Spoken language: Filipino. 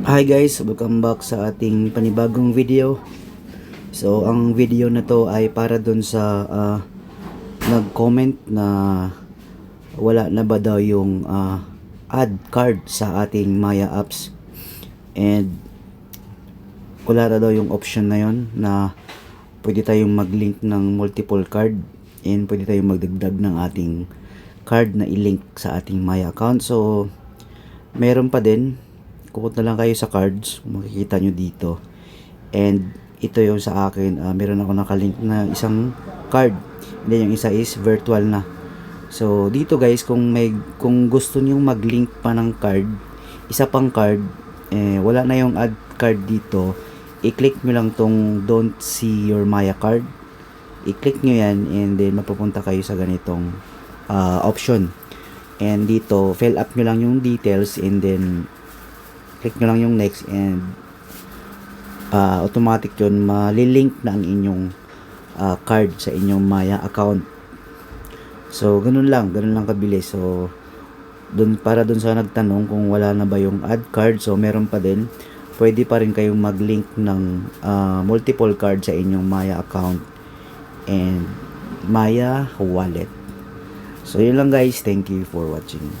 Hi guys, welcome back sa ating panibagong video. So ang video na to ay para dun sa nag-comment na wala na ba daw yung add card sa ating Maya apps, and wala na daw yung option na yon na pwede tayong mag-link ng multiple card, and pwede tayong magdagdag ng ating card na i-link sa ating Maya account. So meron pa din, kukot na lang kayo sa cards, makikita nyo dito. And ito yung sa akin, meron ako nakalink na isang card, and then yung isa is virtual na. So dito guys, kung gusto niyo mag-link pa ng card, isa pang card, wala na yung add card dito, i-click nyo lang tong don't see your Maya card, i-click nyo yan, and then mapupunta kayo sa ganitong option. And dito fill up nyo lang yung details, and then click nyo lang yung next, and automatic yun, malilink na ang inyong card sa inyong Maya account. So ganun lang kabilis. So para dun sa nagtanong kung wala na ba yung add card, so meron pa din, pwede pa rin kayong mag-link ng multiple card sa inyong Maya account and Maya wallet. So yun lang guys, thank you for watching.